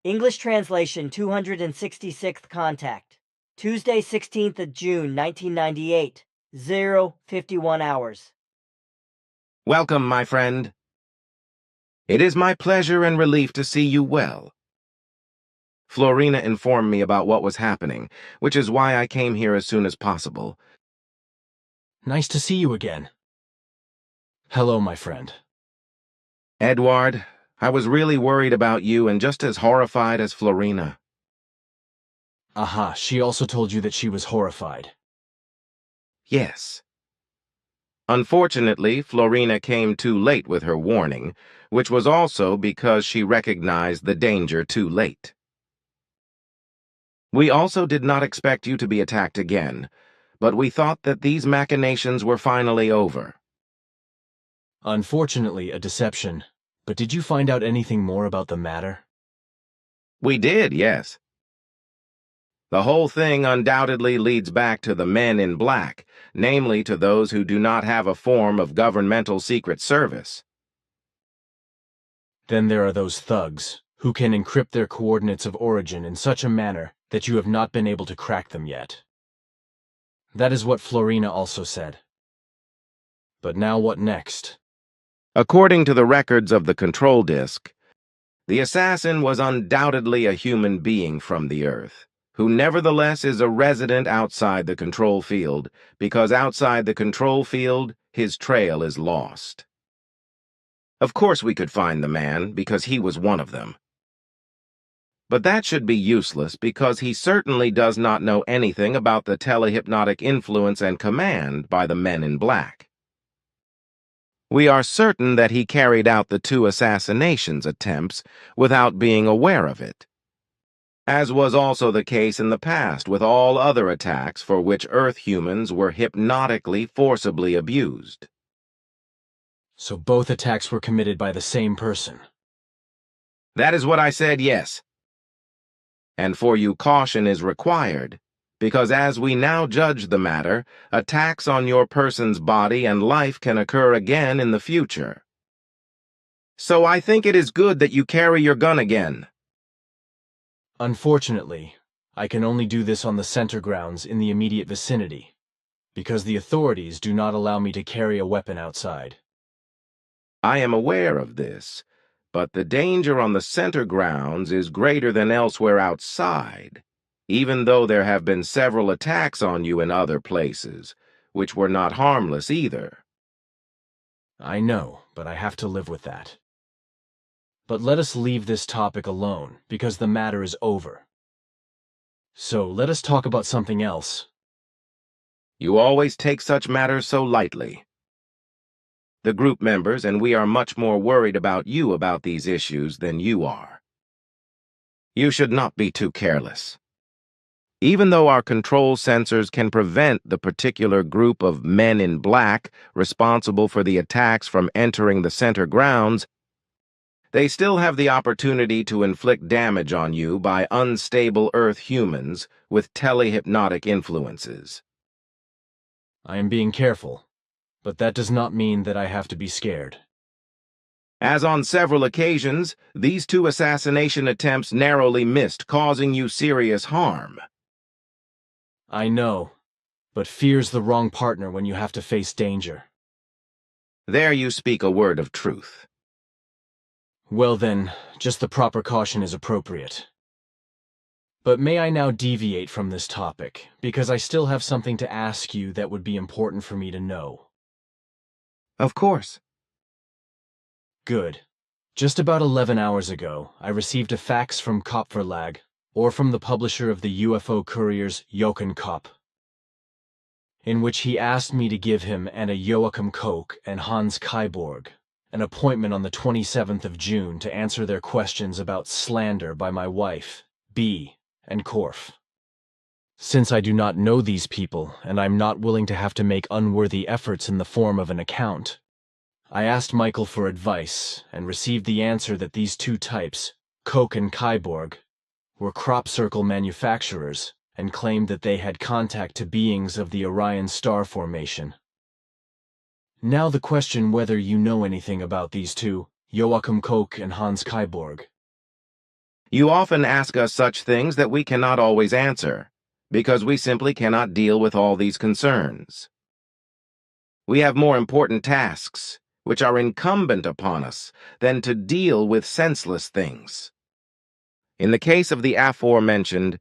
English translation 266th contact. Tuesday, 16th of June, 1998. 0:51 hours. Welcome, my friend. It is my pleasure and relief to see you well. Florina informed me about what was happening, which is why I came here as soon as possible. Nice to see you again. Hello, my friend. Edward, I was really worried about you and just as horrified as Florina. Aha, she also told you that she was horrified. Yes. Unfortunately, Florina came too late with her warning, which was also because she recognized the danger too late. We also did not expect you to be attacked again, but we thought that these machinations were finally over. Unfortunately, a deception. But did you find out anything more about the matter? We did, yes. The whole thing undoubtedly leads back to the men in black, namely to those who do not have a form of governmental secret service. Then there are those thugs, who can encrypt their coordinates of origin in such a manner that you have not been able to crack them yet. That is what Florina also said. But now what next? According to the records of the control disk, the assassin was undoubtedly a human being from the Earth, who nevertheless is a resident outside the control field, because outside the control field, his trail is lost. Of course we could find the man, because he was one of them. But that should be useless, because he certainly does not know anything about the telehypnotic influence and command by the men in black. We are certain that he carried out the 2 assassinations attempts without being aware of it, as was also the case in the past with all other attacks for which Earth humans were hypnotically forcibly abused. So both attacks were committed by the same person. That is what I said, yes. And for you caution is required, because as we now judge the matter, attacks on your person's body and life can occur again in the future. So I think it is good that you carry your gun again. Unfortunately, I can only do this on the center grounds in the immediate vicinity, because the authorities do not allow me to carry a weapon outside. I am aware of this, but the danger on the center grounds is greater than elsewhere outside, even though there have been several attacks on you in other places, which were not harmless either. I know, but I have to live with that. But let us leave this topic alone, because the matter is over. So let us talk about something else. You always take such matters so lightly. The group members and we are much more worried about you about these issues than you are. You should not be too careless. Even though our control sensors can prevent the particular group of men in black responsible for the attacks from entering the center grounds, they still have the opportunity to inflict damage on you by unstable Earth humans with telehypnotic influences. I am being careful, but that does not mean that I have to be scared. As on several occasions, these 2 assassination attempts narrowly missed, causing you serious harm. I know, but fear's the wrong partner when you have to face danger. There you speak a word of truth. Well then, just the proper caution is appropriate. But may I now deviate from this topic, because I still have something to ask you that would be important for me to know. Of course. Good. Just about 11 hours ago, I received a fax from Kopverlag, or from the publisher of the UFO couriers Jochen Kopp, in which he asked me to give him and a Joachim Koch and Hans Kyborg an appointment on the 27th of June to answer their questions about slander by my wife, B, and Korf. Since I do not know these people, and I'm not willing to have to make unworthy efforts in the form of an account, I asked Michael for advice and received the answer that these 2 types, Koch and Kyborg, were crop circle manufacturers and claimed that they had contact to beings of the Orion star formation. Now the question whether you know anything about these 2, Joachim Koch and Hans Kyborg. You often ask us such things that we cannot always answer, because we simply cannot deal with all these concerns. We have more important tasks, which are incumbent upon us, than to deal with senseless things. In the case of the aforementioned,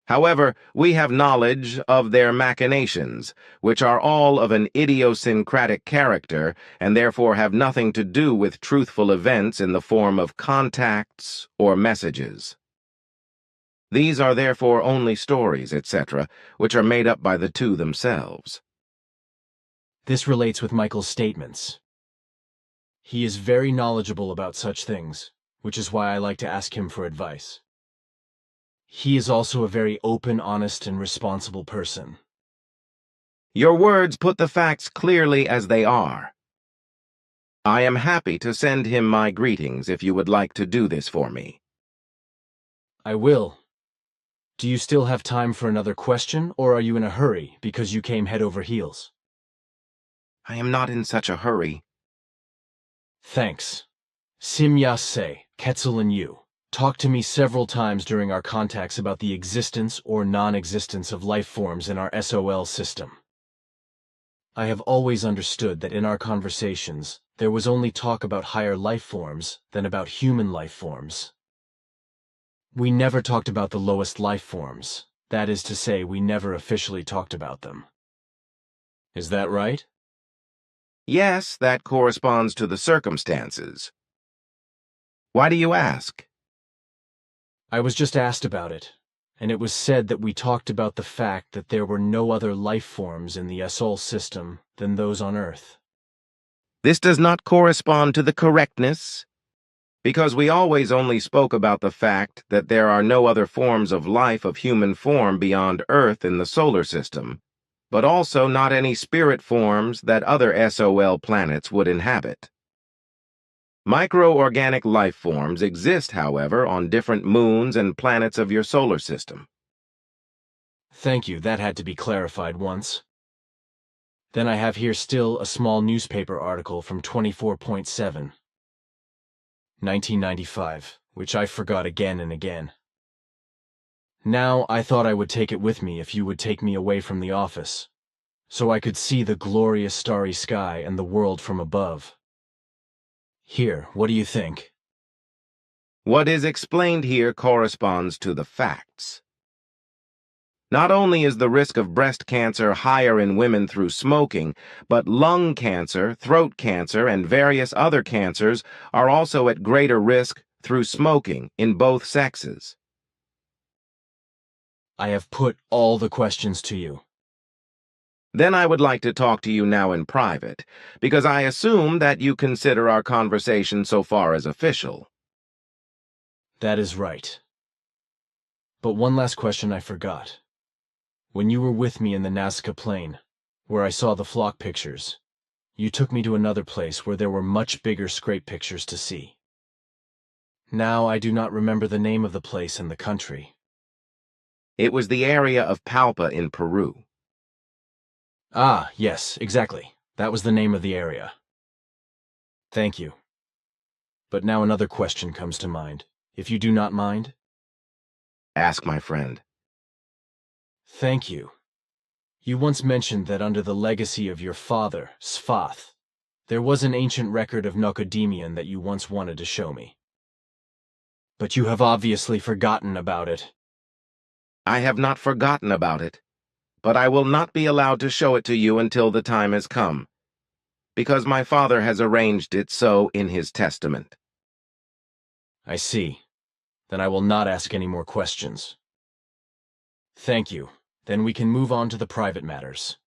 however, we have knowledge of their machinations, which are all of an idiosyncratic character and therefore have nothing to do with truthful events in the form of contacts or messages. These are therefore only stories, etc., which are made up by the two themselves. This relates with Michael's statements. He is very knowledgeable about such things, which is why I like to ask him for advice. He is also a very open, honest, and responsible person. Your words put the facts clearly as they are. I am happy to send him my greetings if you would like to do this for me. I will. Do you still have time for another question, or are you in a hurry because you came head over heels? I am not in such a hurry. Thanks. Simya-se, Ketzel and you, talked to me several times during our contacts about the existence or non-existence of life forms in our SOL system. I have always understood that in our conversations, there was only talk about higher life forms than about human life forms. We never talked about the lowest life forms. That is to say, we never officially talked about them. Is that right? Yes, that corresponds to the circumstances. Why do you ask? I was just asked about it, and it was said that we talked about the fact that there were no other life forms in the SOL system than those on Earth. This does not correspond to the correctness, because we always only spoke about the fact that there are no other forms of life of human form beyond Earth in the solar system, but also not any spirit forms that other SOL planets would inhabit. Microorganic life forms exist, however, on different moons and planets of your solar system. Thank you, that had to be clarified once. Then I have here still a small newspaper article from 24.7. 1995, which I forgot again and again. Now, I thought I would take it with me if you would take me away from the office, so I could see the glorious starry sky and the world from above. Here, what do you think? What is explained here corresponds to the facts. Not only is the risk of breast cancer higher in women through smoking, but lung cancer, throat cancer, and various other cancers are also at greater risk through smoking in both sexes. I have put all the questions to you. Then I would like to talk to you now in private, because I assume that you consider our conversation so far as official. That is right. But one last question I forgot. When you were with me in the Nazca Plain, where I saw the flock pictures, you took me to another place where there were much bigger scrape pictures to see. Now I do not remember the name of the place and the country. It was the area of Palpa in Peru. Ah, yes, exactly. That was the name of the area. Thank you. But now another question comes to mind, if you do not mind. Ask my friend. Thank you. You once mentioned that under the legacy of your father, Sfath, there was an ancient record of Nocodemian that you once wanted to show me. But you have obviously forgotten about it. I have not forgotten about it, but I will not be allowed to show it to you until the time has come, because my father has arranged it so in his testament. I see. Then I will not ask any more questions. Thank you. Then we can move on to the private matters.